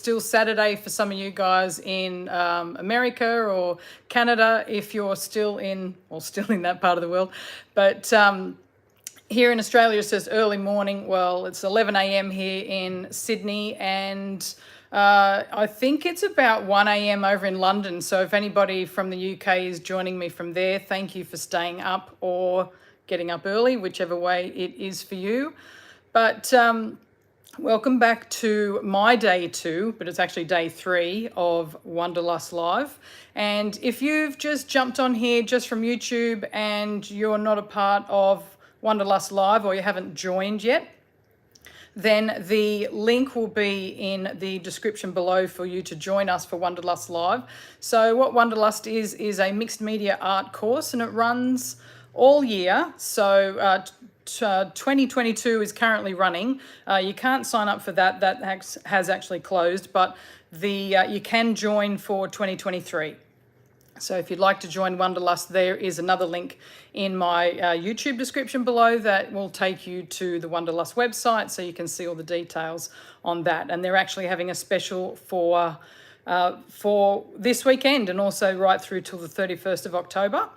still Saturday for some of you guys in America or Canada, if you're still in that part of the world. But here in Australia, it says early morning. Well, it's 11 a.m. here in Sydney, and I think it's about 1 a.m. over in London. So if anybody from the UK is joining me from there, thank you for staying up or getting up early, whichever way it is for you. But welcome back to my day 2, but it's actually day 3 of Wanderlust Live. And if you've just jumped on here just from YouTube and you're not a part of Wanderlust Live, or you haven't joined yet, then the link will be in the description below for you to join us for Wanderlust Live. So what Wanderlust is a mixed media art course, and it runs all year. So 2022 is currently running. You can't sign up for that. That has actually closed, but you can join for 2023. So if you'd like to join Wanderlust, there is another link in my YouTube description below that will take you to the Wanderlust website, so you can see all the details on that. And they're actually having a special for this weekend, and also right through till the 31st of October.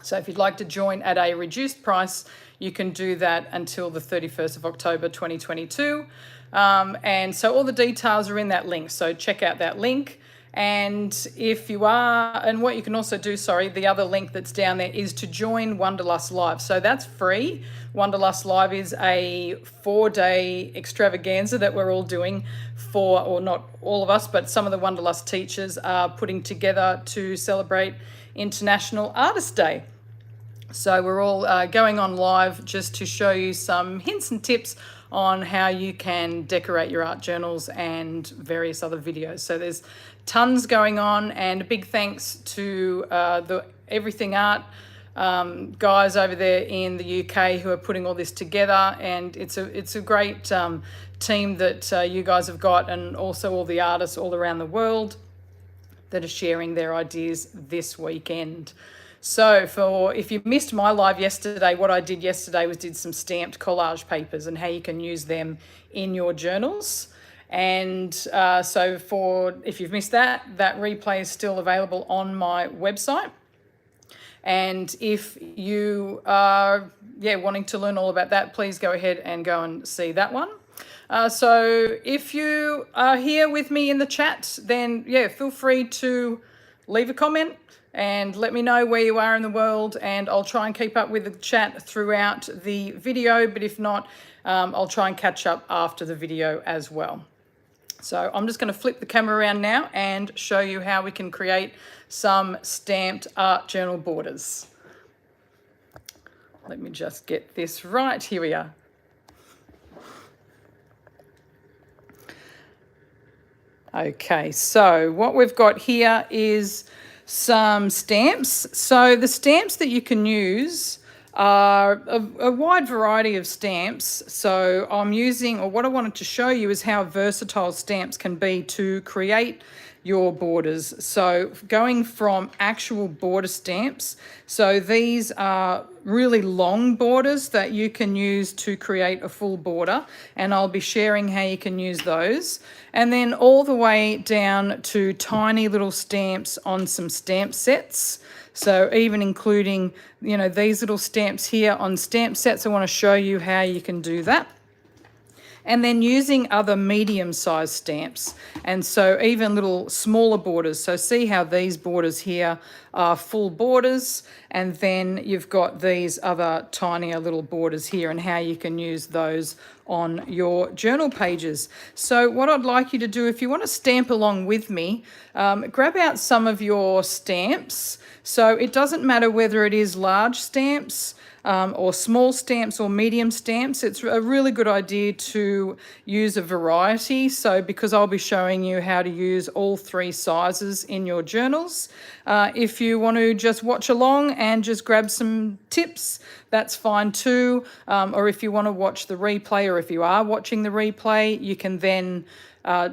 So if you'd like to join at a reduced price, you can do that until the 31st of October 2022. And so all the details are in that link. So check out that link. And if you are, and what you can also do, the other link that's down there is to join Wanderlust Live. So that's free. Wanderlust Live is a 4-day extravaganza that we're all doing or not all of us, but some of the Wanderlust teachers are putting together to celebrate International Artist Day. So we're all going on live just to show you some hints and tips on how you can decorate your art journals and various other videos. So there's tons going on, and a big thanks to the Everything Art guys over there in the UK who are putting all this together. And it's a great team that you guys have got, and also all the artists all around the world that are sharing their ideas this weekend. So if you missed my live yesterday, what I did yesterday was did some stamped collage papers and how you can use them in your journals. And if you've missed that replay is still available on my website. And if you are wanting to learn all about that, please go ahead and go and see that one. So if you are here with me in the chat, then feel free to leave a comment and let me know where you are in the world, and I'll try and keep up with the chat throughout the video, but if not, I'll try and catch up after the video as well. So I'm just going to flip the camera around now and show you how we can create some stamped art journal borders. Let me just get this right. Here we are. Okay, so what we've got here is some stamps. So the stamps that you can use are a wide variety of stamps. So what I wanted to show you is how versatile stamps can be to create your borders. So going from actual border stamps, so these are really long borders that you can use to create a full border, and I'll be sharing how you can use those. And then all the way down to tiny little stamps on some stamp sets. So even including, these little stamps here on stamp sets, I want to show you how you can do that. And then using other medium-sized stamps, and so even little smaller borders. So see how these borders here are full borders, and then you've got these other tinier little borders here, and how you can use those on your journal pages. So what I'd like you to do, if you want to stamp along with me, grab out some of your stamps. So it doesn't matter whether it is large stamps, or small stamps or medium stamps. It's a really good idea to use a variety. So because I'll be showing you how to use all 3 sizes in your journals. If you want to just watch along and just grab some tips, that's fine too. Or if you want to watch the replay, or if you are watching the replay, you can then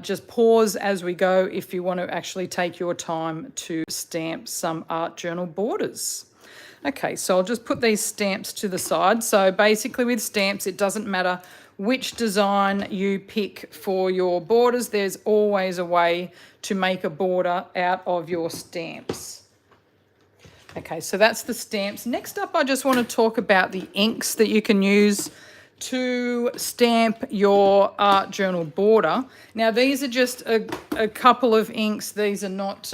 just pause as we go if you want to actually take your time to stamp some art journal borders. Okay, so I'll just put these stamps to the side. So basically with stamps, it doesn't matter which design you pick for your borders, there's always a way to make a border out of your stamps. Okay, so that's the stamps. Next up, I just want to talk about the inks that you can use to stamp your art journal border. Now, these are just a couple of inks. These are not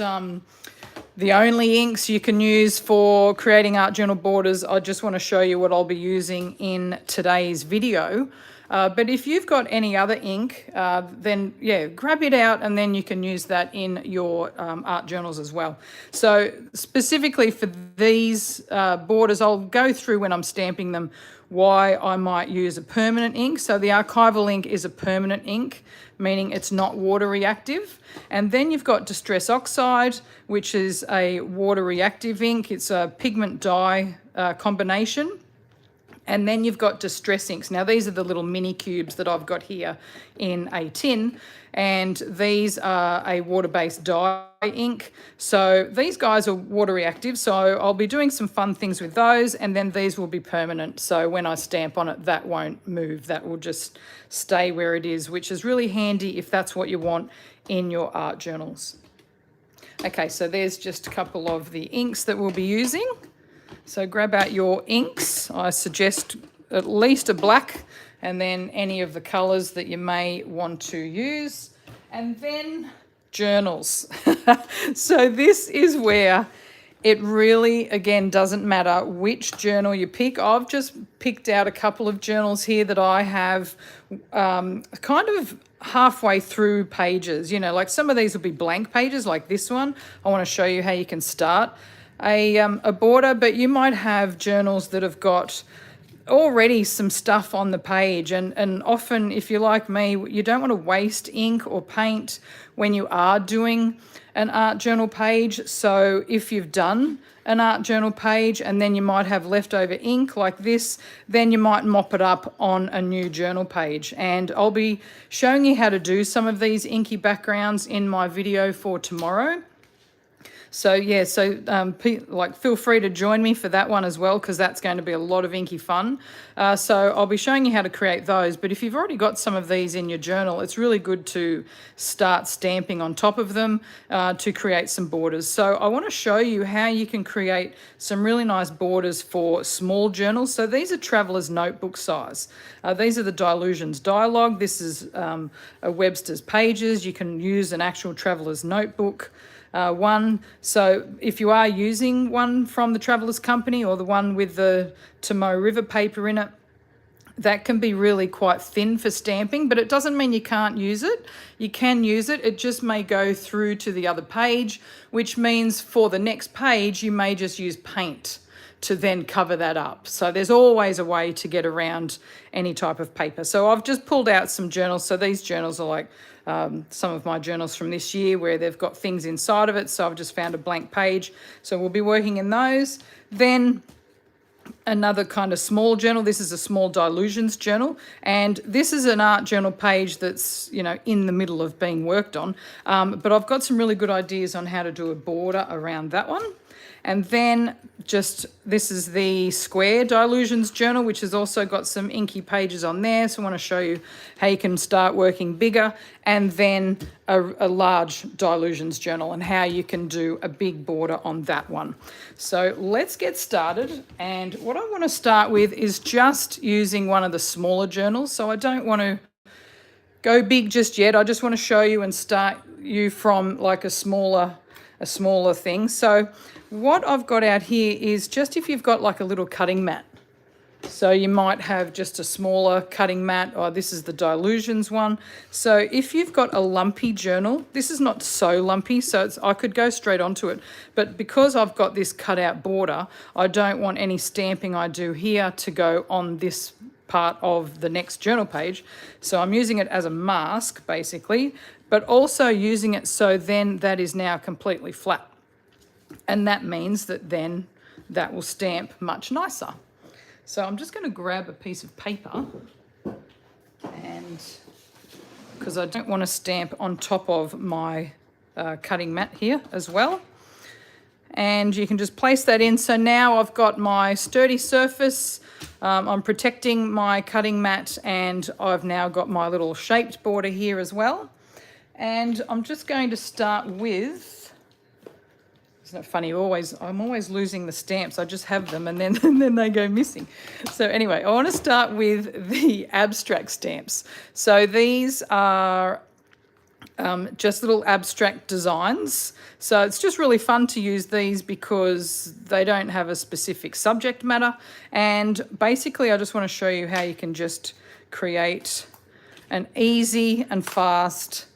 the only inks you can use for creating art journal borders. I just want to show you what I'll be using in today's video. But if you've got any other ink, then yeah, grab it out and then you can use that in your art journals as well. So specifically for these borders, I'll go through when I'm stamping them why I might use a permanent ink. So the Archival ink is a permanent ink, meaning it's not water reactive. And then you've got Distress Oxide, which is a water reactive ink. It's a pigment dye combination. And then you've got Distress inks. Now, these are the little mini cubes that I've got here in a tin. And these are a water-based dye ink. So these guys are water reactive. So I'll be doing some fun things with those. And then these will be permanent. So when I stamp on it, that won't move. That will just stay where it is, which is really handy if that's what you want in your art journals. Okay, so there's just a couple of the inks that we'll be using. So grab out your inks. I suggest at least a black and then any of the colours that you may want to use. And then journals. So this is where it really, again, doesn't matter which journal you pick. I've just picked out a couple of journals here that I have kind of halfway through pages. You know, like some of these will be blank pages like this one. I want to show you how you can start a border, but you might have journals that have got already some stuff on the page, and often, if you're like me, you don't want to waste ink or paint when you are doing an art journal page. So if you've done an art journal page and then you might have leftover ink like this, then you might mop it up on a new journal page. And I'll be showing you how to do some of these inky backgrounds in my video for tomorrow. So yeah, feel free to join me for that one as well, because that's going to be a lot of inky fun. So I'll be showing you how to create those. But if you've already got some of these in your journal, it's really good to start stamping on top of them to create some borders. So I want to show you how you can create some really nice borders for small journals. So these are Traveler's Notebook size. These are the Dylusions Dialogue. This is a Webster's Pages. You can use an actual Traveler's Notebook one. So if you are using one from the Traveller's Company or the one with the Tomoe River paper in it, that can be really quite thin for stamping, but it doesn't mean you can't use it. You can use it. It just may go through to the other page, which means for the next page, you may just use paint to then cover that up. So there's always a way to get around any type of paper. So I've just pulled out some journals. So these journals are like some of my journals from this year where they've got things inside of it. So I've just found a blank page. So we'll be working in those. Then another kind of small journal. This is a small Dylusions journal. And this is an art journal page that's, you know, in the middle of being worked on. But I've got some really good ideas on how to do a border around that one. And then this is the square Dylusions journal, which has also got some inky pages on there. So I want to show you how you can start working bigger. And then a large Dylusions journal and how you can do a big border on that one. So let's get started. And what I want to start with is just using one of the smaller journals. So I don't want to go big just yet. I just want to show you and start you from like a smaller thing. So what I've got out here is just if you've got like a little cutting mat. So you might have just a smaller cutting mat, or this is the Dylusions one. So if you've got a lumpy journal, this is not so lumpy, so I could go straight onto it. But because I've got this cut out border, I don't want any stamping I do here to go on this part of the next journal page. So I'm using it as a mask, basically, but also using it so then that is now completely flat. And that means that then that will stamp much nicer. So I'm just going to grab a piece of paper, and because I don't want to stamp on top of my cutting mat here as well. And you can just place that in. So now I've got my sturdy surface. I'm protecting my cutting mat, and I've now got my little shaped border here as well. And I'm just going to start with, isn't it funny, I'm always losing the stamps. I just have them and then, and then they go missing. So anyway, I want to start with the abstract stamps. So these are just little abstract designs. So it's just really fun to use these because they don't have a specific subject matter. And basically I just want to show you how you can just create an easy and fast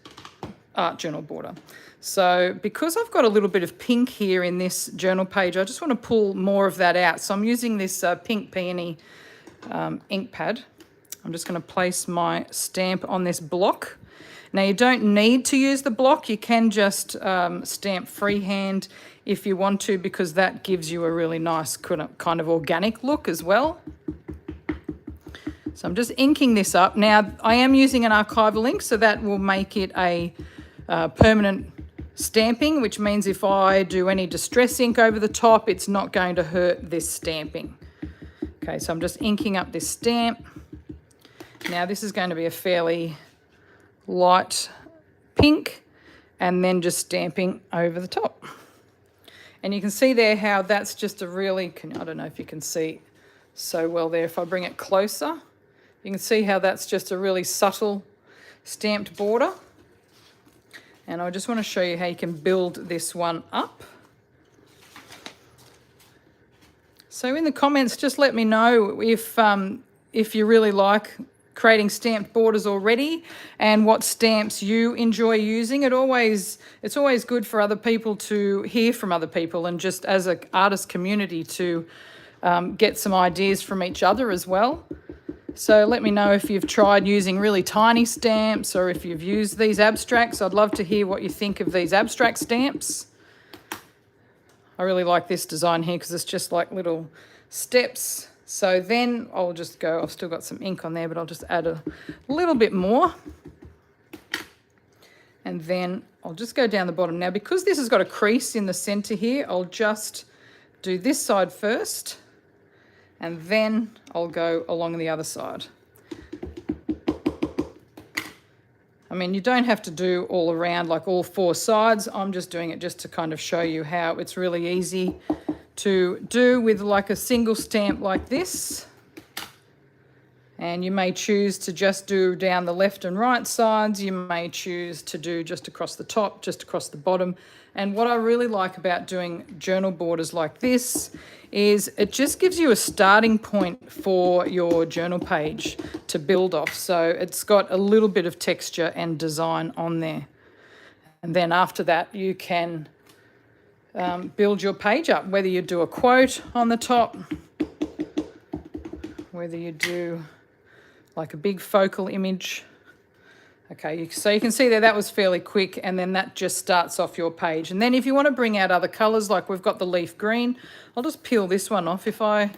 art journal border. So because I've got a little bit of pink here in this journal page, I just want to pull more of that out. So I'm using this pink peony ink pad. I'm just going to place my stamp on this block. Now you don't need to use the block, you can just stamp freehand if you want to, because that gives you a really nice kind of organic look as well. So I'm just inking this up. Now I am using an archival ink, so that will make it a permanent stamping, which means if I do any distress ink over the top, it's not going to hurt this stamping. Okay, so I'm just inking up this stamp. Now this is going to be a fairly light pink, and then just stamping over the top. And you can see there how that's just a really, I don't know if you can see so well there. If I bring it closer, you can see how that's just a really subtle stamped border. And I just want to show you how you can build this one up. So in the comments, just let me know if you really like creating stamped borders already and what stamps you enjoy using. It's always good for other people to hear from other people, and just as an artist community to get some ideas from each other as well. So let me know if you've tried using really tiny stamps or if you've used these abstracts. I'd love to hear what you think of these abstract stamps. I really like this design here because it's just like little steps. So then I'll just go, I've still got some ink on there, but I'll just add a little bit more. And then I'll just go down the bottom. Now, because this has got a crease in the center here, I'll just do this side first, and then I'll go along the other side. I mean, you don't have to do all around, like all four sides. I'm just doing it just to kind of show you how it's really easy to do with like a single stamp like this. And you may choose to just do down the left and right sides. You may choose to do just across the top, just across the bottom. And what I really like about doing journal borders like this is it just gives you a starting point for your journal page to build off. So it's got a little bit of texture and design on there. And then after that, you can build your page up, whether you do a quote on the top, whether you do like a big focal image. Okay, so you can see there that was fairly quick, and then that just starts off your page. And then if you want to bring out other colours, like we've got the leaf green, I'll just peel this one off. If I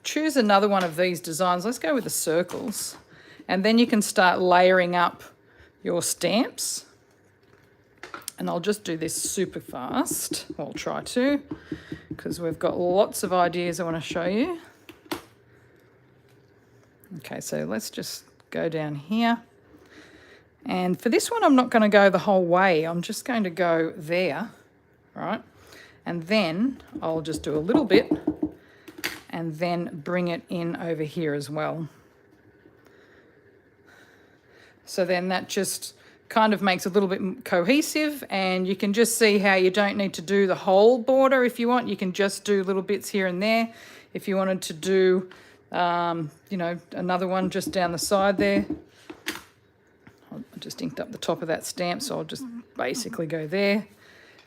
choose another one of these designs, let's go with the circles, and then you can start layering up your stamps. And I'll just do this super fast. I'll try to, because we've got lots of ideas I want to show you. Okay, so let's just go down here. And for this one, I'm not going to go the whole way. I'm just going to go there, right? And then I'll just do a little bit and then bring it in over here as well. So then that just kind of makes it a little bit cohesive, and you can just see how you don't need to do the whole border. If you want, you can just do little bits here and there. If you wanted to do, you know, another one just down the side there. I just inked up the top of that stamp, so I'll just basically go there.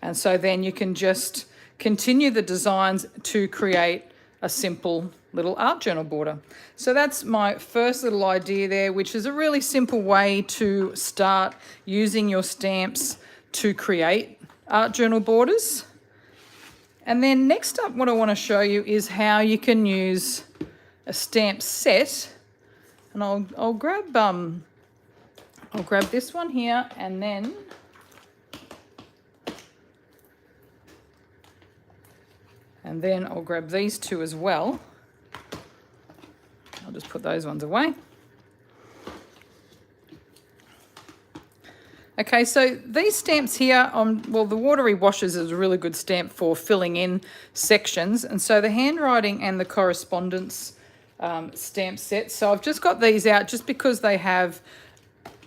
And so then you can just continue the designs to create a simple little art journal border. So that's my first little idea there, which is a really simple way to start using your stamps to create art journal borders. And then next up, what I want to show you is how you can use a stamp set. And I'll grab this one here, and then I'll grab these two as well. put those ones away. Okay, so these stamps here, well, the Watery Washes is a really good stamp for filling in sections. And so the handwriting and the correspondence stamp set. So I've just got these out just because they have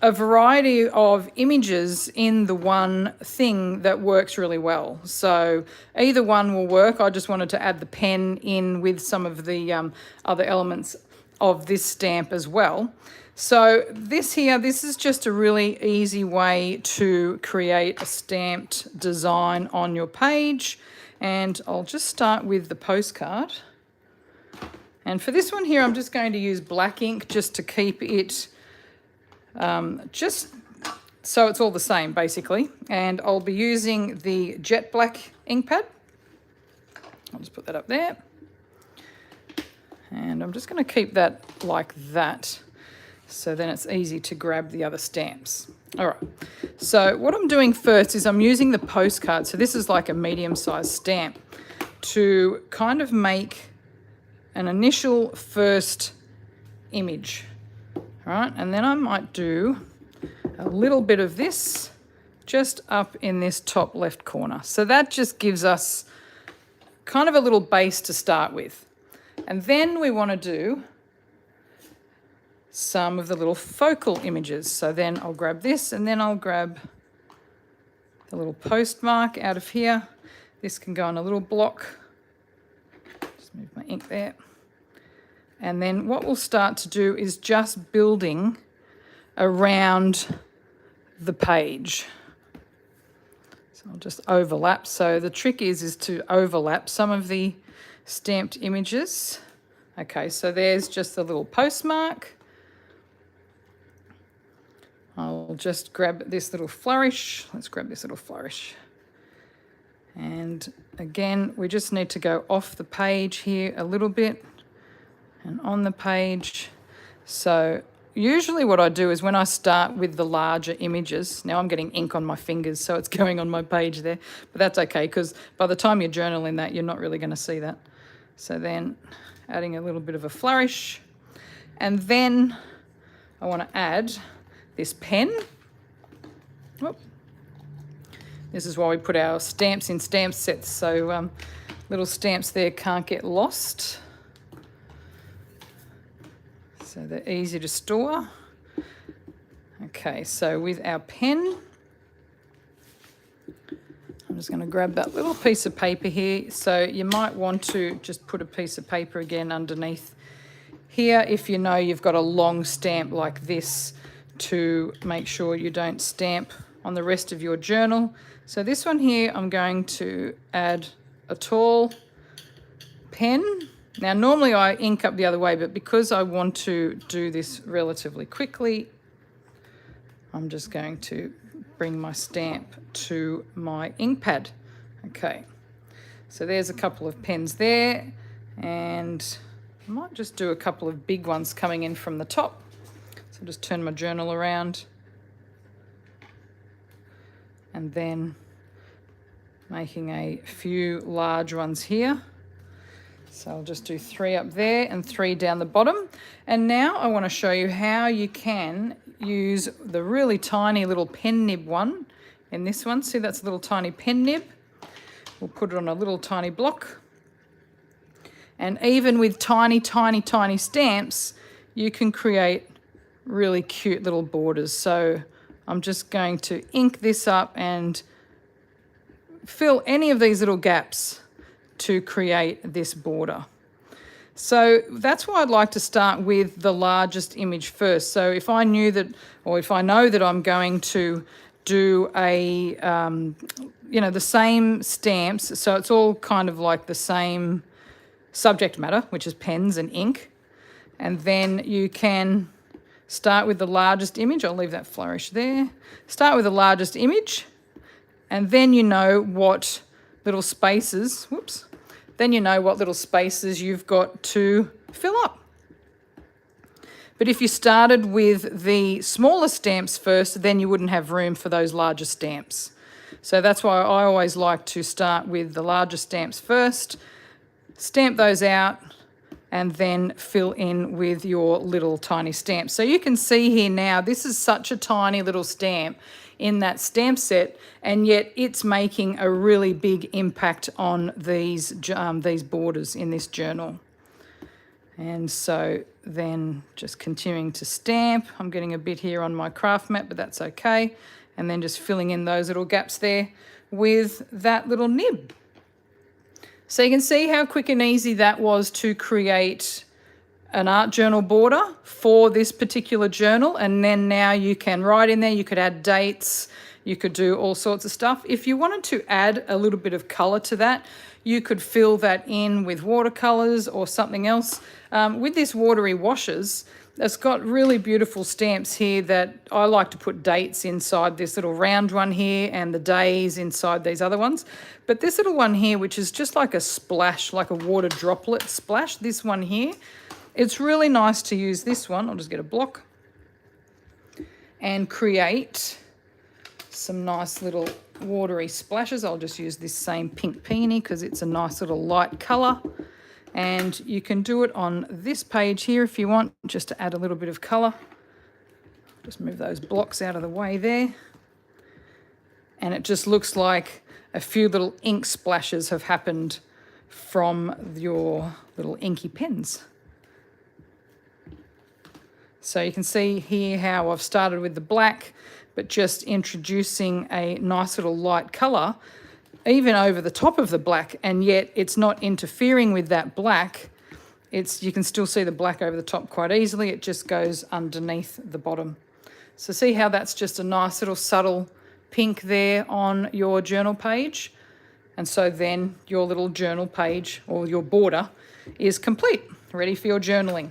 a variety of images in the one thing that works really well. So either one will work. I just wanted to add the pen in with some of the other elements of this stamp as well. So this is just a really easy way to create a stamped design on your page. And I'll just start with the postcard. And for this one here, I'm just going to use black ink just to keep it just so it's all the same basically. And I'll be using the jet black ink pad. I'll just put that up there. And I'm just going to keep that like that. So then it's easy to grab the other stamps. All right, so what I'm doing first is I'm using the postcard. So this is like a medium-sized stamp to kind of make an initial first image. All right, and then I might do a little bit of this just up in this top left corner. So that just gives us kind of a little base to start with. And then we want to do some of the little focal images. So then I'll grab this and then I'll grab the little postmark out of here. This can go on a little block. Just move my ink there. And then what we'll start to do is just building around the page. So I'll just overlap. So the trick is to overlap some of the stamped images. Okay, so there's just a little postmark. I'll just grab this little flourish. Let's grab this little flourish. And again, we just need to go off the page here a little bit and on the page. So usually what I do is when I start with the larger images, now I'm getting ink on my fingers, so it's going on my page there, but that's okay because by the time you're journaling that, you're not really going to see that. So then adding a little bit of a flourish, and then I want to add this pen. Whoop. This is why we put our stamps in stamp sets, so little stamps there can't get lost. So they're easy to store. Okay, so with our pen, I'm just going to grab that little piece of paper here. So you might want to just put a piece of paper again underneath here if you know you've got a long stamp like this, to make sure you don't stamp on the rest of your journal. So this one here, I'm going to add a tall pen. Now normally I ink up the other way, but because I want to do this relatively quickly, I'm just going to bring my stamp to my ink pad. Okay, so there's a couple of pens there, and I might just do a couple of big ones coming in from the top. So just turn my journal around and then making a few large ones here. So I'll just do 3 up there and 3 down the bottom. And now I want to show you how you can use the really tiny little pen nib one in this one. See, that's a little tiny pen nib. We'll put it on a little tiny block. And even with tiny, tiny, tiny stamps, you can create really cute little borders. So I'm just going to ink this up and fill any of these little gaps to create this border. So that's why I'd like to start with the largest image first. So if I knew that, or if I know that I'm going to do a, the same stamps, so it's all kind of like the same subject matter, which is pens and ink. And then you can start with the largest image. I'll leave that flourish there. Start with the largest image, and then you know what little spaces, then you know what little spaces you've got to fill up. But if you started with the smaller stamps first, then you wouldn't have room for those larger stamps. So that's why I always like to start with the larger stamps first, stamp those out, and then fill in with your little tiny stamp. So you can see here now, this is such a tiny little stamp in that stamp set, and yet it's making a really big impact on these borders in this journal. And so then just continuing to stamp. I'm getting a bit here on my craft mat, but that's okay. And then just filling in those little gaps there with that little nib. So you can see how quick and easy that was to create an art journal border for this particular journal. And then now you can write in there, you could add dates, you could do all sorts of stuff. If you wanted to add a little bit of color to that, you could fill that in with watercolors or something else. With this watery washes, it's got really beautiful stamps here that I like to put dates inside this little round one here and the days inside these other ones. But this little one here, which is just like a splash, like a water droplet splash, this one here, it's really nice to use this one. I'll just get a block and create some nice little watery splashes. I'll just use this same pink peony because it's a nice little light colour. And you can do it on this page here if you want, just to add a little bit of colour. Just move those blocks out of the way there. And it just looks like a few little ink splashes have happened from your little inky pens. So you can see here how I've started with the black, but just introducing a nice little light colour even over the top of the black, and yet it's not interfering with that black. You can still see the black over the top quite easily. It just goes underneath the bottom. So see how that's just a nice little subtle pink there on your journal page. And so then your little journal page or your border is complete, ready for your journaling.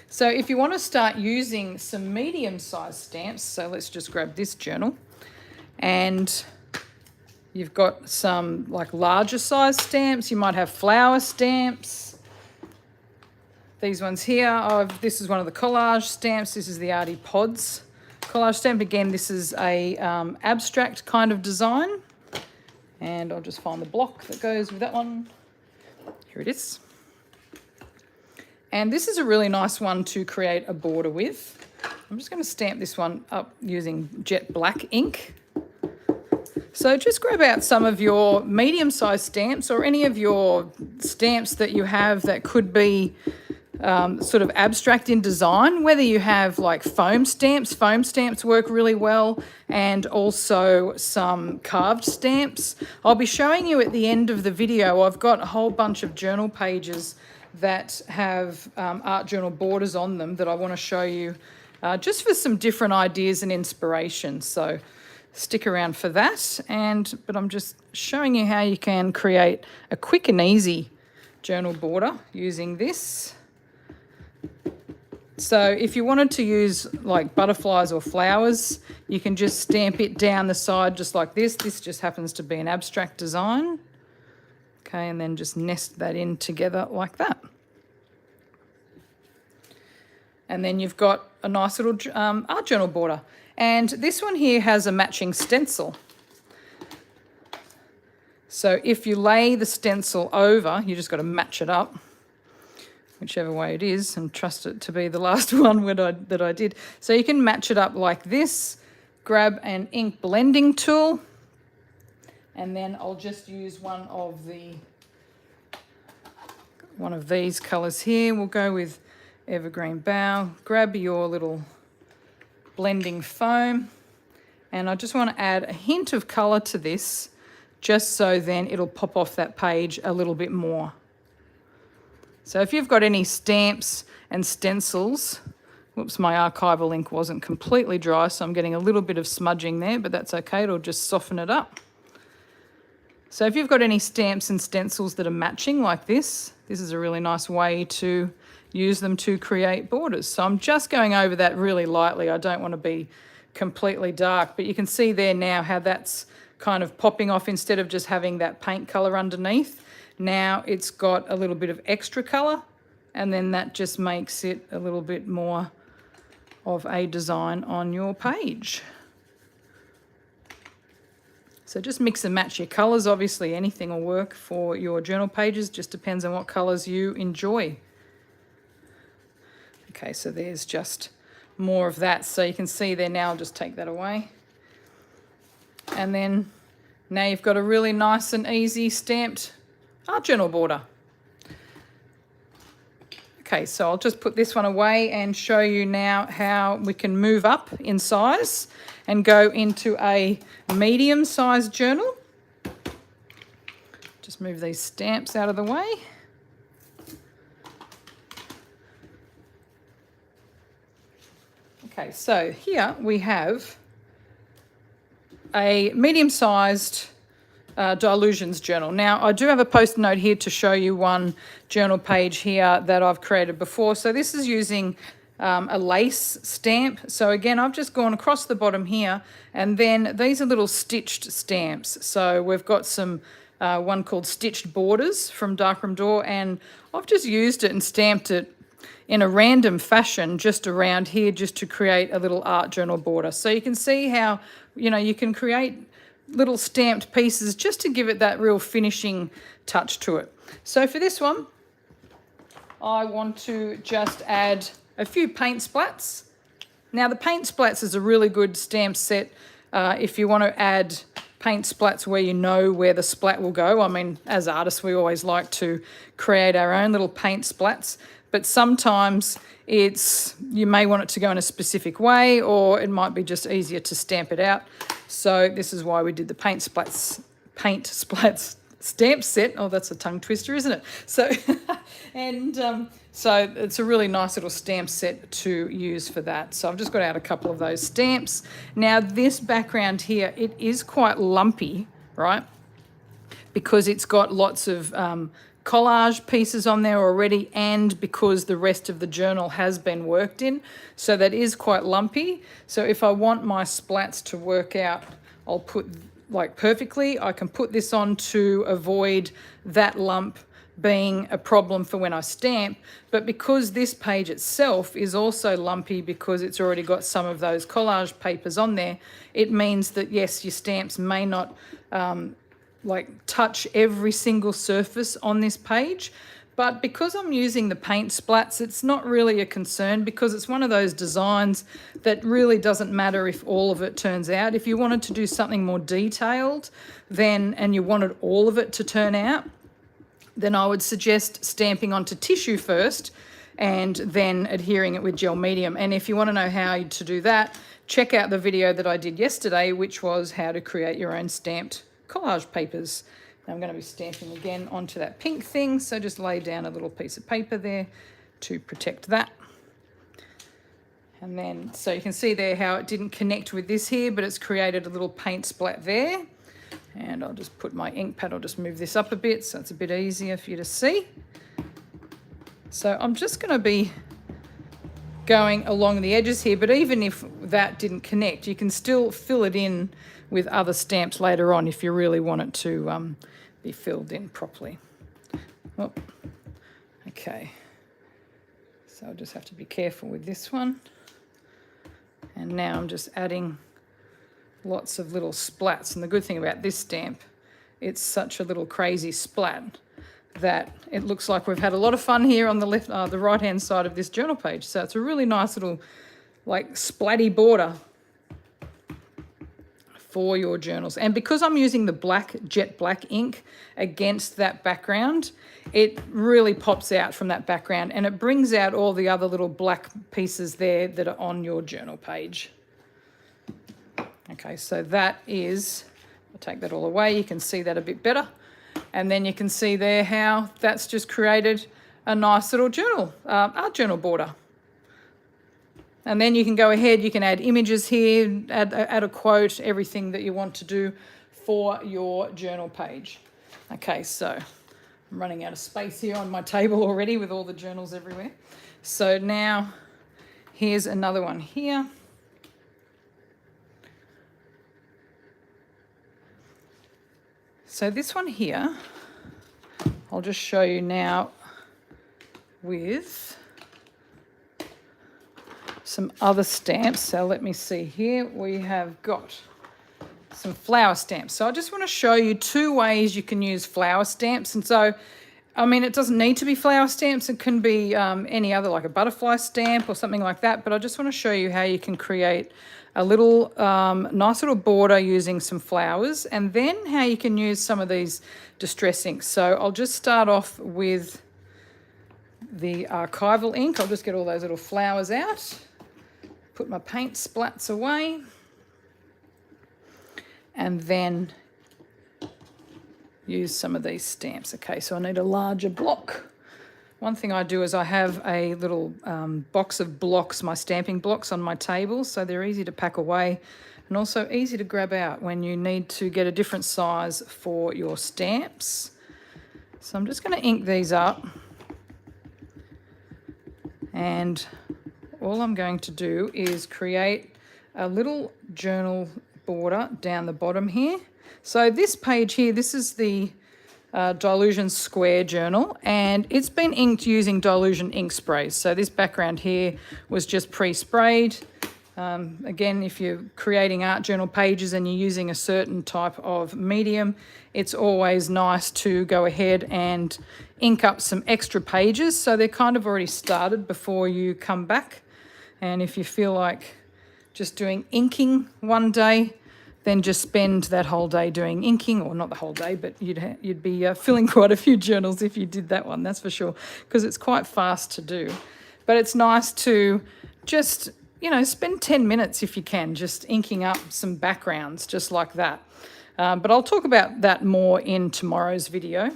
So if you want to start using some medium-sized stamps, so let's just grab this journal, and you've got some like larger size stamps. You might have flower stamps. These ones here, this is one of the collage stamps. This is the Artie Pods collage stamp. Again, this is a abstract kind of design. And I'll just find the block that goes with that one. Here it is. And this is a really nice one to create a border with. I'm just going to stamp this one up using jet black ink. So just grab out some of your medium-sized stamps or any of your stamps that you have that could be sort of abstract in design, whether you have like foam stamps work really well, and also some carved stamps. I'll be showing you at the end of the video, I've got a whole bunch of journal pages that have art journal borders on them that I want to show you just for some different ideas and inspiration. So stick around for that. But I'm just showing you how you can create a quick and easy journal border using this. So if you wanted to use like butterflies or flowers, you can just stamp it down the side just like this. This just happens to be an abstract design. Okay, and then just nest that in together like that. And then you've got a nice little art journal border. And this one here has a matching stencil. So if you lay the stencil over, you just got to match it up, whichever way it is, and trust it to be the last one that I did. So you can match it up like this, grab an ink blending tool, and then I'll just use one of these colours here. We'll go with Evergreen Bough. Grab your little blending foam, and I just want to add a hint of colour to this, just so then it'll pop off that page a little bit more. So if you've got any stamps and stencils, whoops, my archival ink wasn't completely dry, so I'm getting a little bit of smudging there, but that's okay, it'll just soften it up. So if you've got any stamps and stencils that are matching like this is a really nice way to use them to create borders. So I'm just going over that really lightly. I don't want to be completely dark, but you can see there now how that's kind of popping off instead of just having that paint colour underneath. Now it's got a little bit of extra colour, and then that just makes it a little bit more of a design on your page. So just mix and match your colours. Obviously anything will work for your journal pages, just depends on what colours you enjoy. Okay, so there's just more of that. So you can see there now, I'll just take that away. And then now you've got a really nice and easy stamped art journal border. Okay, so I'll just put this one away and show you now how we can move up in size and go into a medium-sized journal. Just move these stamps out of the way. Okay, so here we have a medium-sized Dylusions journal. Now, I do have a post-it note here to show you one journal page here that I've created before. So this is using a lace stamp. So again, I've just gone across the bottom here, and then these are little stitched stamps. So we've got some one called Stitched Borders from Darkroom Door, and I've just used it and stamped it in a random fashion just around here just to create a little art journal border. So you can see how, you know, you can create little stamped pieces just to give it that real finishing touch to it. So for this one, I want to just add a few paint splats. Now the paint splats is a really good stamp set if you want to add paint splats where you know where the splat will go. I mean, as artists, we always like to create our own little paint splats, but sometimes you may want it to go in a specific way, or it might be just easier to stamp it out. So this is why we did the paint splats stamp set. Oh, that's a tongue twister, isn't it? So, so it's a really nice little stamp set to use for that. So I've just got out a couple of those stamps. Now this background here, it is quite lumpy, right? Because it's got lots of collage pieces on there already, and because the rest of the journal has been worked in, so that is quite lumpy. So if I want my splats to work out, I'll put like perfectly, I can put this on to avoid that lump being a problem for when I stamp. But because this page itself is also lumpy because it's already got some of those collage papers on there, it means that yes, your stamps may not like touch every single surface on this page. But because I'm using the paint splats, it's not really a concern, because it's one of those designs that really doesn't matter if all of it turns out. If you wanted to do something more detailed and you wanted all of it to turn out, then I would suggest stamping onto tissue first and then adhering it with gel medium. And if you want to know how to do that, check out the video that I did yesterday, which was how to create your own stamped collage papers. Now I'm going to be stamping again onto that pink thing, so just lay down a little piece of paper there to protect that. And then, so you can see there how it didn't connect with this here, but it's created a little paint splat there. And I'll just put my ink pad, I'll just move this up a bit so it's a bit easier for you to see. So I'm just going to be going along the edges here, but even if that didn't connect, you can still fill it in with other stamps later on if you really want it to be filled in properly. Oh, okay. So I'll just have to be careful with this one. And now I'm just adding lots of little splats. And the good thing about this stamp, it's such a little crazy splat that it looks like we've had a lot of fun here on the left, the right-hand side of this journal page. So it's a really nice little like splatty border for your journals. And because I'm using the black, jet black ink against that background, it really pops out from that background and it brings out all the other little black pieces there that are on your journal page. Okay, so that is, I'll take that all away, you can see that a bit better. And then you can see there how that's just created a nice little journal, art journal border. And then you can go ahead, you can add images here, add a quote, everything that you want to do for your journal page. Okay, so I'm running out of space here on my table already with all the journals everywhere. So now here's another one here. So this one here, I'll just show you now with some other stamps. So let me see here. We have got some flower stamps. So I just want to show you 2 ways you can use flower stamps. And so, I mean, it doesn't need to be flower stamps. It can be any other, like a butterfly stamp or something like that. But I just want to show you how you can create a little nice little border using some flowers, and then how you can use some of these distress inks. So I'll just start off with the Archival ink. I'll just get all those little flowers out, put my paint splats away, and then use some of these stamps. Okay, so I need a larger block. One thing I do is I have a little box of blocks, my stamping blocks, on my table, so they're easy to pack away and also easy to grab out when you need to get a different size for your stamps. So I'm just going to ink these up, and all I'm going to do is create a little journal border down the bottom here. So this page here, this is the Dylusions Square journal, and it's been inked using Dylusion ink sprays. So this background here was just pre-sprayed. Again, if you're creating art journal pages and you're using a certain type of medium, it's always nice to go ahead and ink up some extra pages so they're kind of already started before you come back. And if you feel like just doing inking one day, then just spend that whole day doing inking, or not the whole day, but you'd be filling quite a few journals if you did that one, that's for sure, because it's quite fast to do. But it's nice to just, you know, spend 10 minutes if you can, just inking up some backgrounds just like that. But I'll talk about that more in tomorrow's video.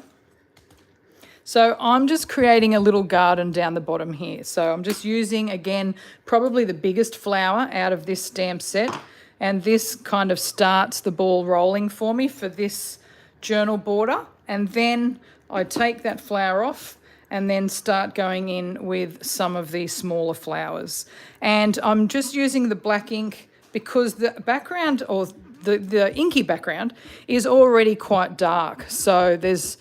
So I'm just creating a little garden down the bottom here. So I'm just using, again, probably the biggest flower out of this stamp set. And this kind of starts the ball rolling for me for this journal border. And then I take that flower off and then start going in with some of these smaller flowers. And I'm just using the black ink because the background, or the inky background, is already quite dark. So there's,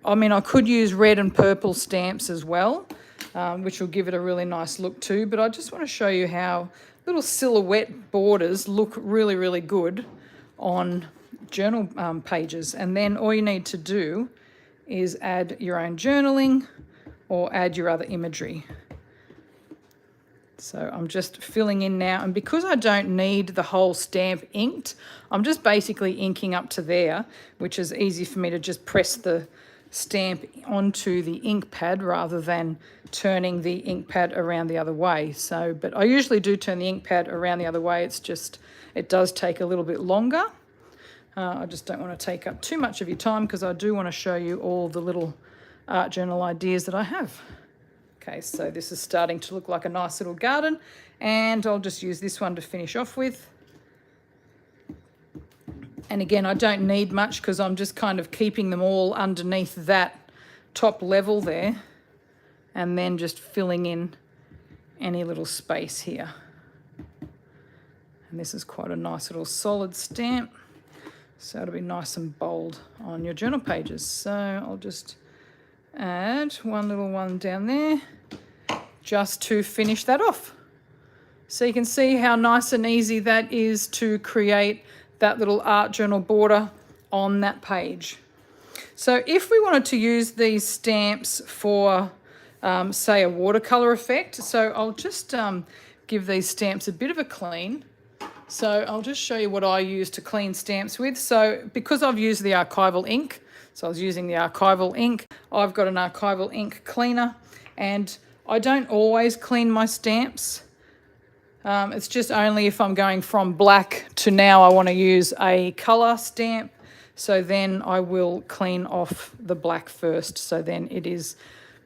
I mean, I could use red and purple stamps as well, which will give it a really nice look too. But I just want to show you how little silhouette borders look really, really good on journal pages. And then all you need to do is add your own journaling or add your other imagery. So I'm just filling in now, and because I don't need the whole stamp inked, I'm just basically inking up to there, which is easy for me to just press the stamp onto the ink pad rather than turning the ink pad around the other way. So, but I usually do turn the ink pad around the other way. It's just, it does take a little bit longer. I just don't want to take up too much of your time because I do want to show you all the little art journal ideas that I have. Okay, so this is starting to look like a nice little garden, and I'll just use this one to finish off with. And again, I don't need much because I'm just kind of keeping them all underneath that top level there, and then just filling in any little space here. And this is quite a nice little solid stamp, so it'll be nice and bold on your journal pages. So I'll just add one little one down there just to finish that off. So you can see how nice and easy that is to create that little art journal border on that page. So if we wanted to use these stamps for, say, a watercolor effect, so I'll just give these stamps a bit of a clean. So I'll just show you what I use to clean stamps with. So because I've used the Archival ink, so I was using the Archival ink, I've got an Archival Ink Cleaner, and I don't always clean my stamps. It's just only if I'm going from black to now I want to use a colour stamp. So then I will clean off the black first. So then it is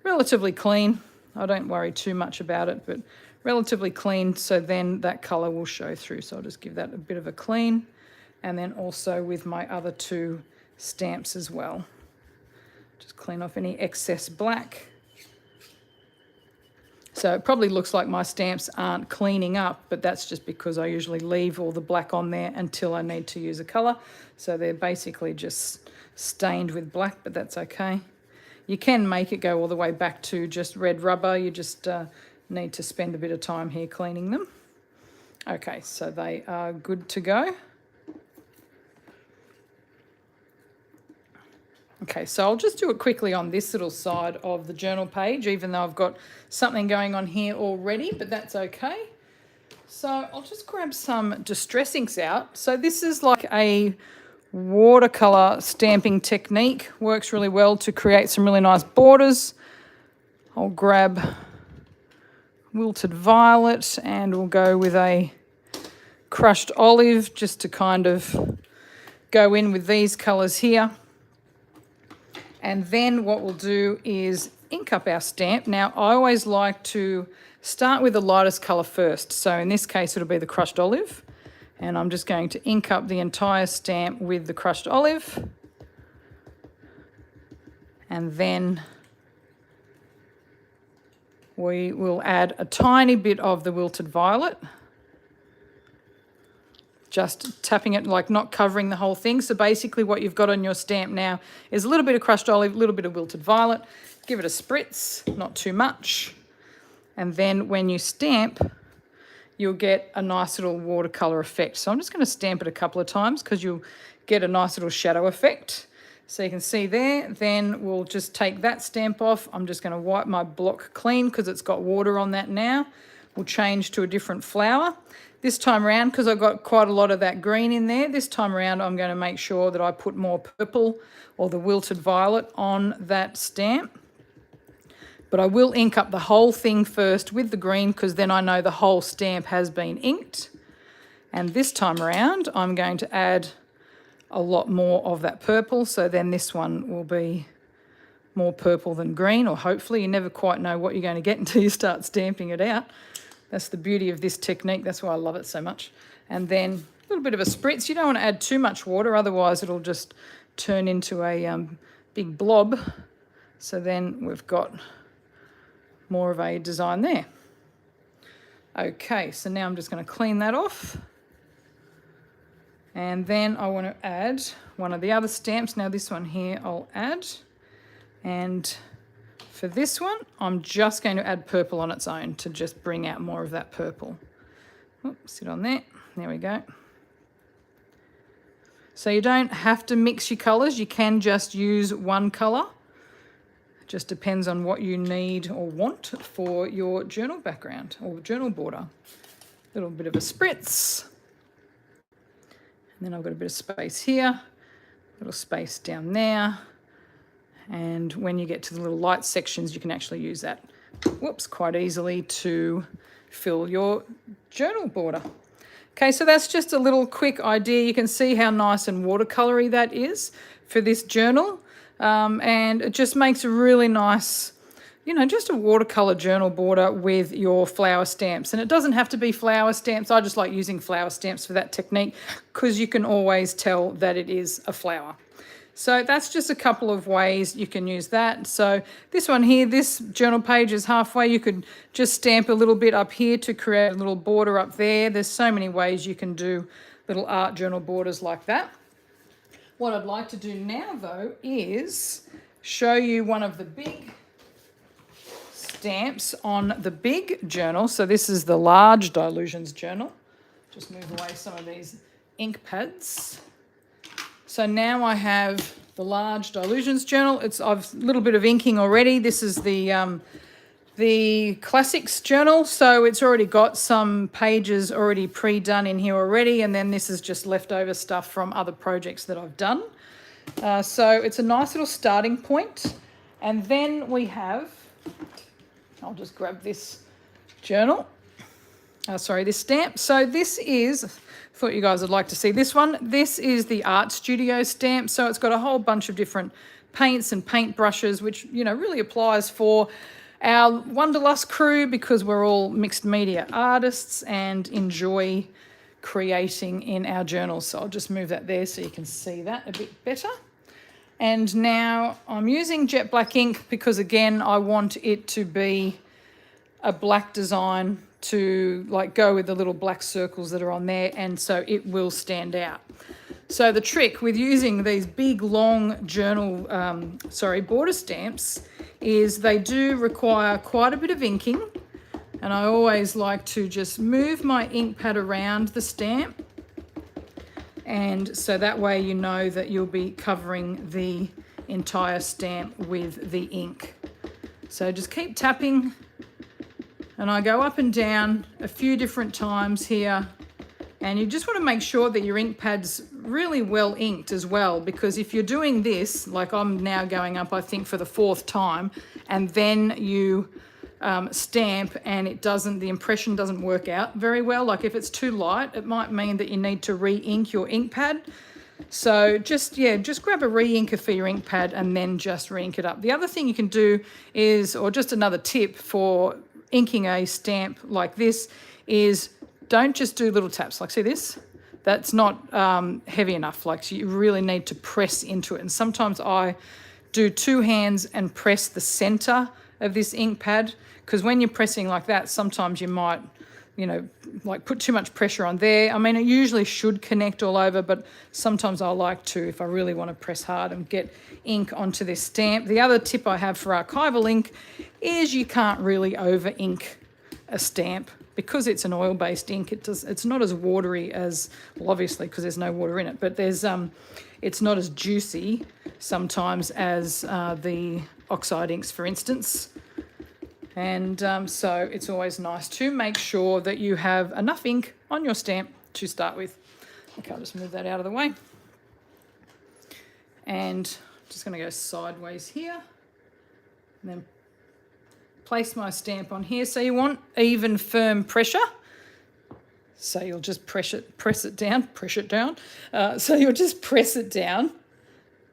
relatively clean. I don't worry too much about it, but relatively clean. So then that colour will show through. So I'll just give that a bit of a clean. And then also with my other two stamps as well. Just clean off any excess black. So it probably looks like my stamps aren't cleaning up, but that's just because I usually leave all the black on there until I need to use a colour. So they're basically just stained with black, but that's okay. You can make it go all the way back to just red rubber. You just need to spend a bit of time here cleaning them. Okay, so they are good to go. Okay, so I'll just do it quickly on this little side of the journal page, even though I've got something going on here already, but that's okay. So I'll just grab some distress inks out. So this is like a watercolor stamping technique, works really well to create some really nice borders. I'll grab Wilted Violet and we'll go with a crushed olive just to kind of go in with these colors here. And then what we'll do is ink up our stamp. Now, I always like to start with the lightest colour first. So in this case, it'll be the crushed olive. And I'm just going to ink up the entire stamp with the crushed olive. And then we will add a tiny bit of the Wilted Violet. Just tapping it, like not covering the whole thing. So basically what you've got on your stamp now is a little bit of crushed olive, a little bit of Wilted Violet. Give it a spritz, not too much. And then when you stamp, you'll get a nice little watercolour effect. So I'm just going to stamp it a couple of times because you'll get a nice little shadow effect. So you can see there. Then we'll just take that stamp off. I'm just going to wipe my block clean because it's got water on that now. We'll change to a different flower. This time around, because I've got quite a lot of that green in there, this time around I'm going to make sure that I put more purple or the Wilted Violet on that stamp. But I will ink up the whole thing first with the green because then I know the whole stamp has been inked. And this time around I'm going to add a lot more of that purple, so then this one will be more purple than green, or hopefully. You never quite know what you're going to get until you start stamping it out. That's the beauty of this technique. That's why I love it so much. And then a little bit of a spritz. You don't want to add too much water, otherwise it'll just turn into a big blob. So then we've got more of a design there. Okay, so now I'm just going to clean that off. And then I want to add one of the other stamps. Now this one here I'll add. And for this one, I'm just going to add purple on its own to just bring out more of that purple. Oops, sit on there. There we go. So you don't have to mix your colours. You can just use one colour. It just depends on what you need or want for your journal background or journal border. A little bit of a spritz. And then I've got a bit of space here, a little space down there. And when you get to the little light sections, you can actually use that, quite easily to fill your journal border. Okay, so that's just a little quick idea. You can see how nice and watercolory that is for this journal. And it just makes a really nice, just a watercolor journal border with your flower stamps. And it doesn't have to be flower stamps. I just like using flower stamps for that technique because you can always tell that it is a flower. So that's just a couple of ways you can use that. So this one here, this journal page is halfway. You could just stamp a little bit up here to create a little border up there. There's so many ways you can do little art journal borders like that. What I'd like to do now, though, is show you one of the big stamps on the big journal. So this is the large Dylusions journal. Just move away some of these ink pads. So now I have the large Dylusions journal. I've a little bit of inking already. This is the classics journal, so it's already got some pages already pre-done in here already, and then this is just leftover stuff from other projects that I've done. So it's a nice little starting point. And then we have, I'll just grab this journal. This stamp. So this is, I thought you guys would like to see this one. This is the Art Studio stamp. So it's got a whole bunch of different paints and paint brushes, which, really applies for our Wanderlust crew because we're all mixed media artists and enjoy creating in our journals. So I'll just move that there so you can see that a bit better. And now I'm using jet black ink because, again, I want it to be a black design to go with the little black circles that are on there, and so it will stand out. So the trick with using these big long journal, border stamps is they do require quite a bit of inking, and I always like to just move my ink pad around the stamp, and so that way you know that you'll be covering the entire stamp with the ink. So just keep tapping, and I go up and down a few different times here. And you just want to make sure that your ink pad's really well inked as well, because if you're doing this, like I'm now going up, I think for the 4th time, and then you stamp and the impression doesn't work out very well, like if it's too light, it might mean that you need to re-ink your ink pad. So just grab a re-inker for your ink pad and then just re-ink it up. The other thing you can do is, or just another tip for inking a stamp like this, is don't just do little taps. Like, see this? That's not heavy enough. Like, so you really need to press into it. And sometimes I do 2 hands and press the center of this ink pad, because when you're pressing like that, sometimes you might, like put too much pressure on there. I mean, it usually should connect all over, but sometimes I like to, if I really want to press hard and get ink onto this stamp. The other tip I have for Archival ink is you can't really over ink a stamp. Because it's an oil-based ink, it's not as watery as, well, obviously because there's no water in it, but it's not as juicy sometimes as the oxide inks, for instance. And so it's always nice to make sure that you have enough ink on your stamp to start with. Okay, I'll just move that out of the way. And I'm just going to go sideways here, and then place my stamp on here. So you want even firm pressure. So you'll just press it down. So you'll just press it down.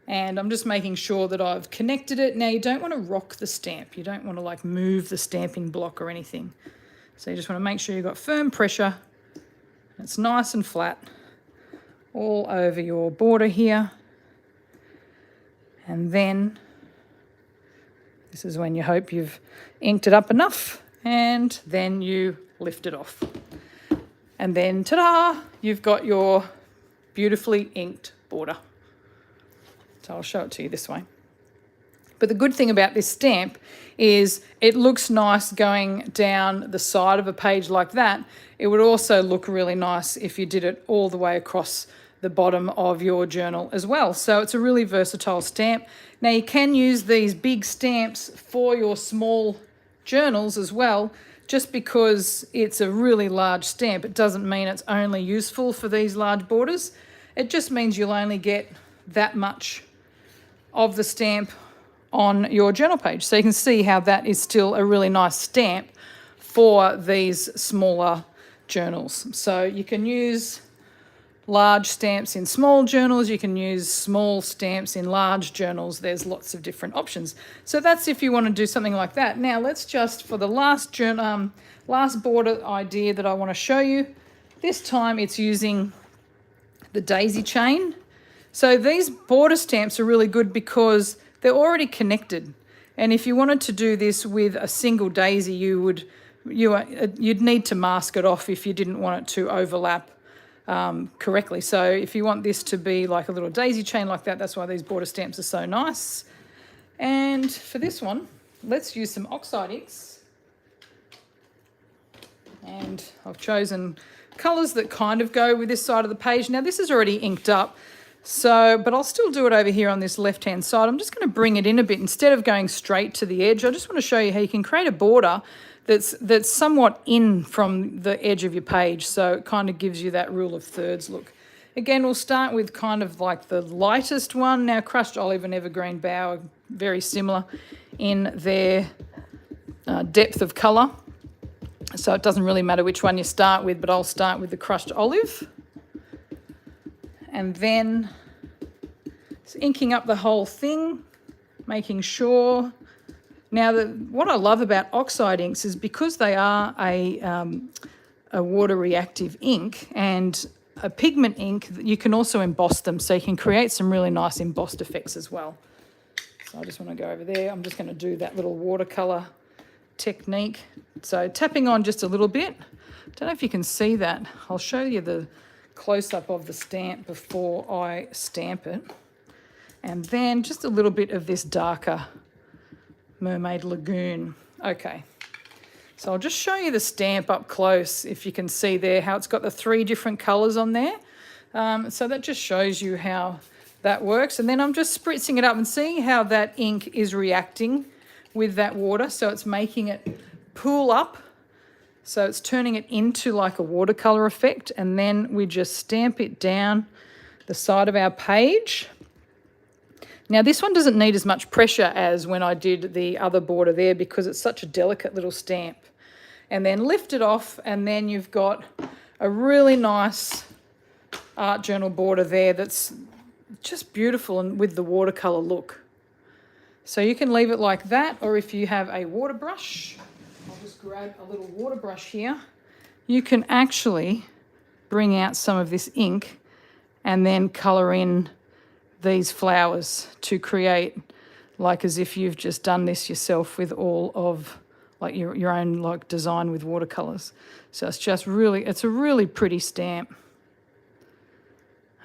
And I'm just making sure that I've connected it. Now you don't want to rock the stamp. You don't want to like move the stamping block or anything. So you just want to make sure you've got firm pressure. It's nice and flat all over your border here. And then this is when you hope you've inked it up enough, and then you lift it off. And then, ta-da, you've got your beautifully inked border. So I'll show it to you this way. But the good thing about this stamp is it looks nice going down the side of a page like that. It would also look really nice if you did it all the way across the bottom of your journal as well. So it's a really versatile stamp. Now you can use these big stamps for your small journals as well. Just because it's a really large stamp, it doesn't mean it's only useful for these large borders. It just means you'll only get that much of the stamp on your journal page. So you can see how that is still a really nice stamp for these smaller journals. So you can use large stamps in small journals, you can use small stamps in large journals. There's lots of different options. So that's if you want to do something like that. Now let's just, for the last border idea that I want to show you, this time it's using the daisy chain. So these border stamps are really good because they're already connected. And if you wanted to do this with a single daisy, you'd need to mask it off if you didn't want it to overlap correctly. So if you want this to be like a little daisy chain like that, that's why these border stamps are so nice. And for this one, let's use some oxide inks. And I've chosen colours that kind of go with this side of the page. Now this is already inked up, but I'll still do it over here on this left-hand side. I'm just going to bring it in a bit. Instead of going straight to the edge, I just want to show you how you can create a border that's somewhat in from the edge of your page, so it kind of gives you that rule of thirds look. Again, we'll start with kind of like the lightest one. Now, crushed olive and evergreen bough are very similar in their depth of colour, so it doesn't really matter which one you start with, but I'll start with the crushed olive. And then just inking up the whole thing, making sure. Now, what I love about oxide inks is because they are a water-reactive ink and a pigment ink, you can also emboss them, so you can create some really nice embossed effects as well. So I just want to go over there. I'm just going to do that little watercolour technique. So tapping on just a little bit. Don't know if you can see that. I'll show you the close-up of the stamp before I stamp it. And then just a little bit of this darker Mermaid Lagoon. Okay, so I'll just show you the stamp up close, if you can see there how it's got the 3 different colours on there. So that just shows you how that works. And then I'm just spritzing it up and seeing how that ink is reacting with that water. So it's making it pool up. So it's turning it into like a watercolor effect. And then we just stamp it down the side of our page. Now this one doesn't need as much pressure as when I did the other border there because it's such a delicate little stamp. And then lift it off, and then you've got a really nice art journal border there that's just beautiful and with the watercolor look. So you can leave it like that, or if you have a water brush, I'll just grab a little water brush here. You can actually bring out some of this ink and then colour in these flowers to create like as if you've just done this yourself with all of like your own like design with watercolors. So it's just really, it's a really pretty stamp.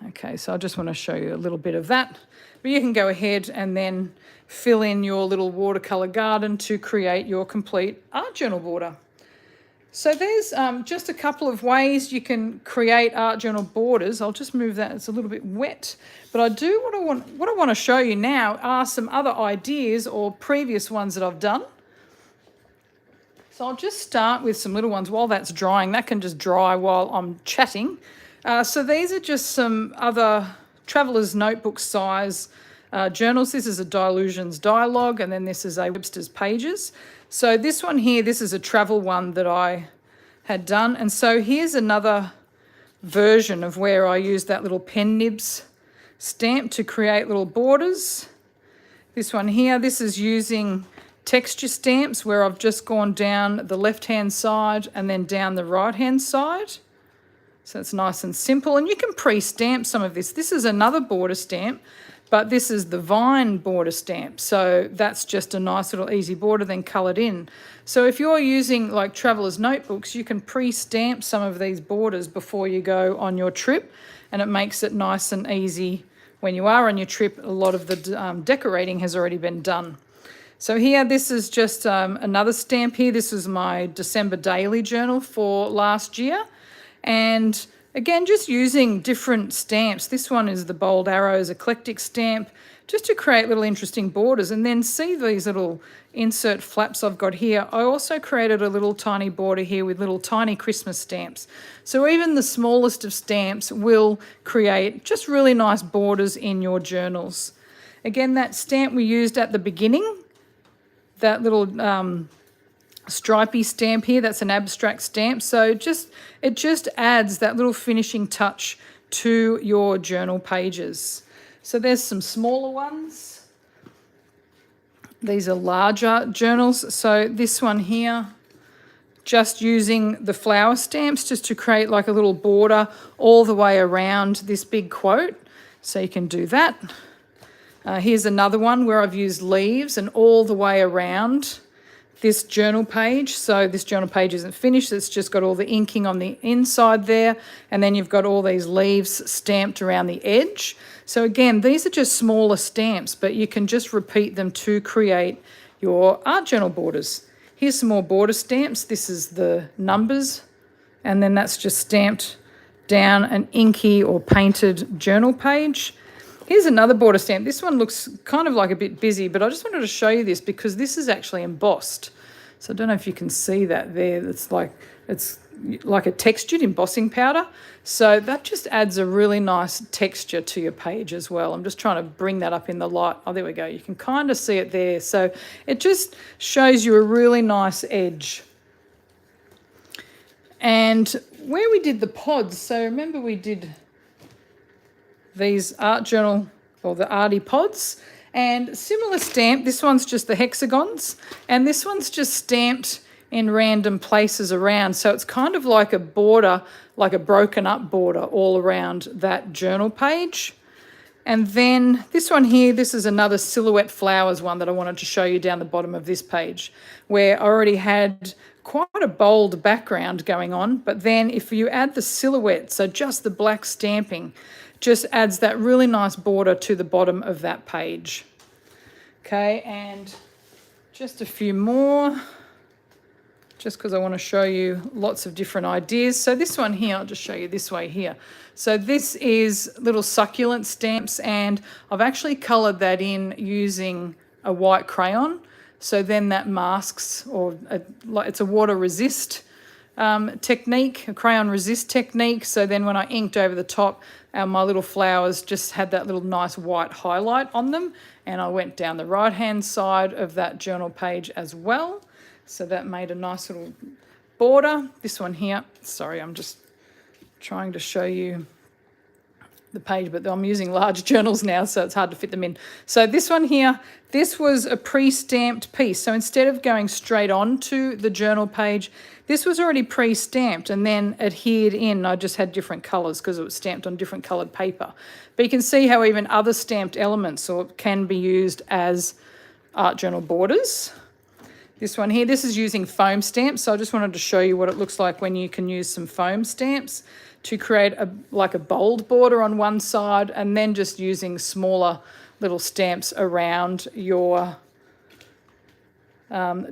Okay, so I just want to show you a little bit of that. But you can go ahead and then fill in your little watercolor garden to create your complete art journal border. So there's just a couple of ways you can create art journal borders. I'll just move that, it's a little bit wet. But what I want to show you now are some other ideas or previous ones that I've done. So I'll just start with some little ones while that's drying. That can just dry while I'm chatting. So these are just some other Traveller's Notebook size journals. This is a Dylusions Dialogue, and then this is a Webster's Pages. So this one here, this is a travel one that I had done. And so here's another version of where I used that little pen nibs stamp to create little borders. This one here, this is using texture stamps where I've just gone down the left-hand side and then down the right-hand side. So it's nice and simple. And you can pre-stamp some of this. This is another border stamp, but this is the vine border stamp. So that's just a nice little easy border, then coloured in. So if you're using like Traveller's Notebooks, you can pre-stamp some of these borders before you go on your trip, and it makes it nice and easy when you are on your trip. A lot of the decorating has already been done. So here, this is just another stamp here. This is my December daily journal for last year. And again, just using different stamps. This one is the Bold Arrows Eclectic stamp, just to create little interesting borders. And then see these little insert flaps I've got here. I also created a little tiny border here with little tiny Christmas stamps. So even the smallest of stamps will create just really nice borders in your journals. Again, that stamp we used at the beginning, that little stripy stamp here, that's an abstract stamp. So it just adds that little finishing touch to your journal pages. So there's some smaller ones. These are larger journals. So this one here, just using the flower stamps just to create like a little border all the way around this big quote. So you can do that. Here's another one where I've used leaves and all the way around this journal page. So this journal page isn't finished. It's just got all the inking on the inside there. And then you've got all these leaves stamped around the edge. So again, these are just smaller stamps, but you can just repeat them to create your art journal borders. Here's some more border stamps. This is the numbers. And then that's just stamped down an inky or painted journal page. Here's another border stamp. This one looks kind of like a bit busy, but I just wanted to show you this because this is actually embossed. So I don't know if you can see that there. It's like a textured embossing powder. So that just adds a really nice texture to your page as well. I'm just trying to bring that up in the light. Oh, there we go. You can kind of see it there. So it just shows you a really nice edge. And where we did the pods, so remember we did these art journal or the arty pods, and similar stamp. This one's just the hexagons, and this one's just stamped in random places around. So it's kind of like a border, like a broken up border all around that journal page. And then this one here, this is another silhouette flowers one that I wanted to show you down the bottom of this page, where I already had quite a bold background going on. But then if you add the silhouette, so just the black stamping, just adds that really nice border to the bottom of that page. Okay, and just a few more. just because I want to show you lots of different ideas. So this one here, I'll just show you this way here. So this is little succulent stamps, and I've actually coloured that in using a white crayon. So then that masks, it's a water resist technique, a crayon resist technique. So then when I inked over the top, my little flowers just had that little nice white highlight on them. And I went down the right-hand side of that journal page as well. So that made a nice little border. This one here, sorry, I'm just trying to show you the page, but I'm using large journals now, so it's hard to fit them in. So this one here, this was a pre-stamped piece. So instead of going straight on to the journal page, this was already pre-stamped and then adhered in. I just had different colours because it was stamped on different coloured paper. But you can see how even other stamped elements can be used as art journal borders. This one here, this is using foam stamps. So I just wanted to show you what it looks like when you can use some foam stamps to create like a bold border on one side, and then just using smaller little stamps around your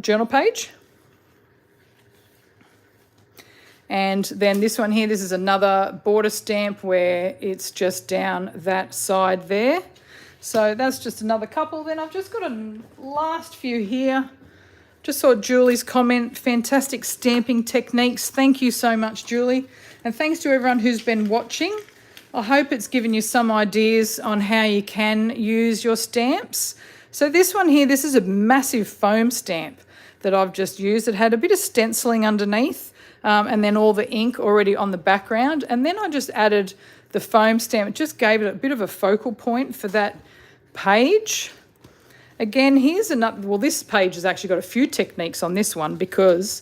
journal page. And then this one here, this is another border stamp where it's just down that side there. So that's just another couple. Then I've just got a last few here. Just saw Julie's comment, fantastic stamping techniques. Thank you so much, Julie. And thanks to everyone who's been watching. I hope it's given you some ideas on how you can use your stamps. So this one here, this is a massive foam stamp that I've just used. It had a bit of stenciling underneath and then all the ink already on the background. And then I just added the foam stamp. It just gave it a bit of a focal point for that page. Again, here's another, well, this page has actually got a few techniques on this one because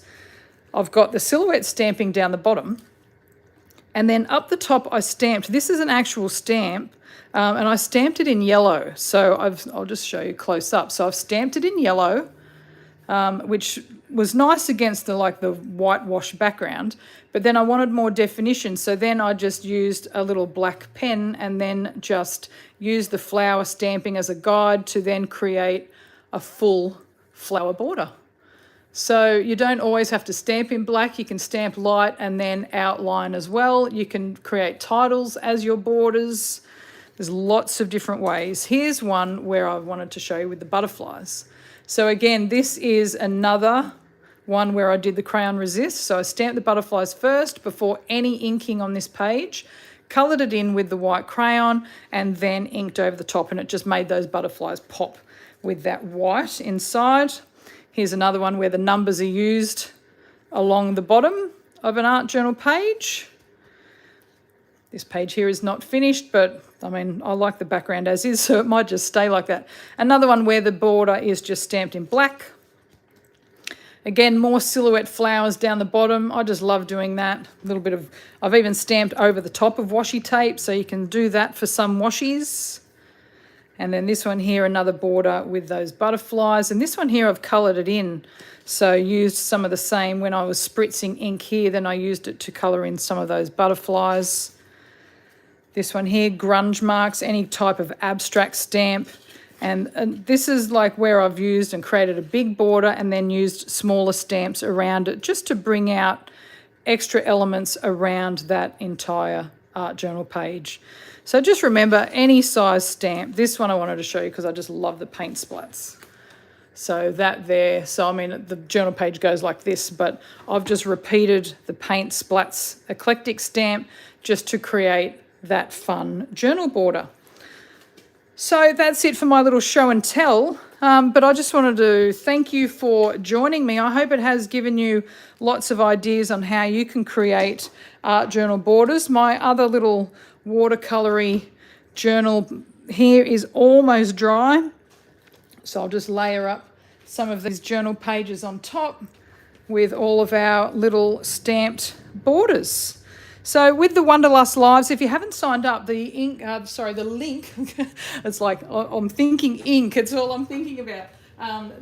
I've got the silhouette stamping down the bottom, and then up the top I stamped, this is an actual stamp, and I stamped it in yellow. So I'll just show you close up. So I've stamped it in yellow, which was nice against the whitewash background, but then I wanted more definition. So then I just used a little black pen and then just used the flower stamping as a guide to then create a full flower border. So you don't always have to stamp in black. You can stamp light and then outline as well. You can create titles as your borders. There's lots of different ways. Here's one where I wanted to show you with the butterflies. So again, this is another one where I did the crayon resist. So I stamped the butterflies first before any inking on this page, coloured it in with the white crayon, and then inked over the top, and it just made those butterflies pop with that white inside. Here's another one where the numbers are used along the bottom of an art journal page. This page here is not finished, but I mean, I like the background as is, so it might just stay like that. Another one where the border is just stamped in black. Again, more silhouette flowers down the bottom. I just love doing that. A little bit of, I've even stamped over the top of washi tape, so you can do that for some washies. And then this one here, another border with those butterflies. And this one here, I've coloured it in. So used some of the same when I was spritzing ink here, then I used it to colour in some of those butterflies. This one here, grunge marks, any type of abstract stamp. And this is like where I've used and created a big border and then used smaller stamps around it just to bring out extra elements around that entire art journal page. So just remember, any size stamp. This one I wanted to show you because I just love the paint splats. So that there, so I mean the journal page goes like this, but I've just repeated the paint splats eclectic stamp just to create that fun journal border. So that's it for my little show and tell, but I just wanted to thank you for joining me. I hope it has given you lots of ideas on how you can create art journal borders. My other little watercolory journal here is almost dry, so I'll just layer up some of these journal pages on top with all of our little stamped borders. So with the Wanderlust Lives, if you haven't signed up, the link, it's like I'm thinking ink, it's all I'm thinking about.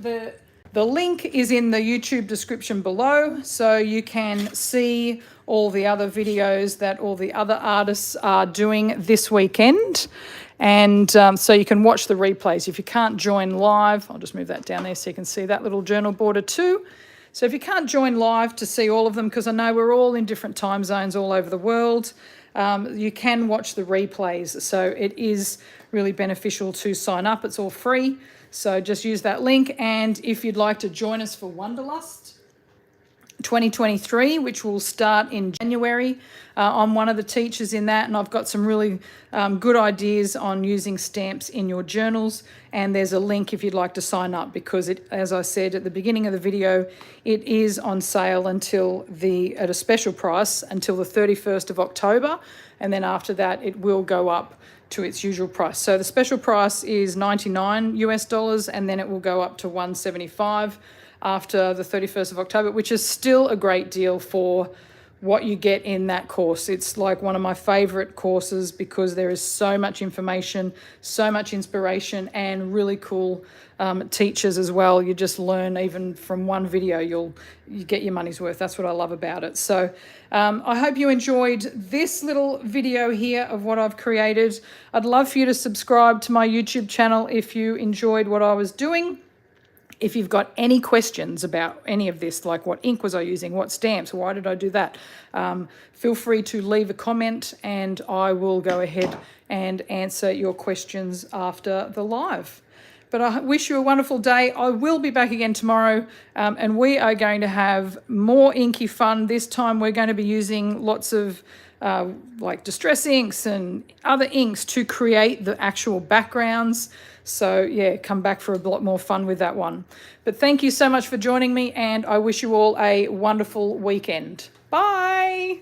The link is in the YouTube description below, so you can see all the other videos that all the other artists are doing this weekend. And so you can watch the replays. If you can't join live, I'll just move that down there so you can see that little journal border too. So if you can't join live to see all of them, because I know we're all in different time zones all over the world, you can watch the replays. So it is really beneficial to sign up. It's all free. So just use that link. And if you'd like to join us for Wanderlust 2023, which will start in January, I'm one of the teachers in that, and I've got some really good ideas on using stamps in your journals. And there's a link if you'd like to sign up, because it, as I said at the beginning of the video, it is on sale until at a special price until the 31st of October, and then after that it will go up to its usual price. So the special price is $99 US, and then it will go up to $175 after the 31st of October, which is still a great deal for what you get in that course. It's like one of my favorite courses because there is so much information, so much inspiration, and really cool teachers as well. You just learn even from one video, you get your money's worth. That's what I love about it. So I hope you enjoyed this little video here of what I've created. I'd love for you to subscribe to my YouTube channel if you enjoyed what I was doing. If you've got any questions about any of this, like what ink was I using, what stamps, why did I do that, feel free to leave a comment and I will go ahead and answer your questions after the live. But I wish you a wonderful day. I will be back again tomorrow, and we are going to have more inky fun. This time we're going to be using lots of like distress inks and other inks to create the actual backgrounds. So yeah, come back for a lot more fun with that one. But thank you so much for joining me, and I wish you all a wonderful weekend. Bye.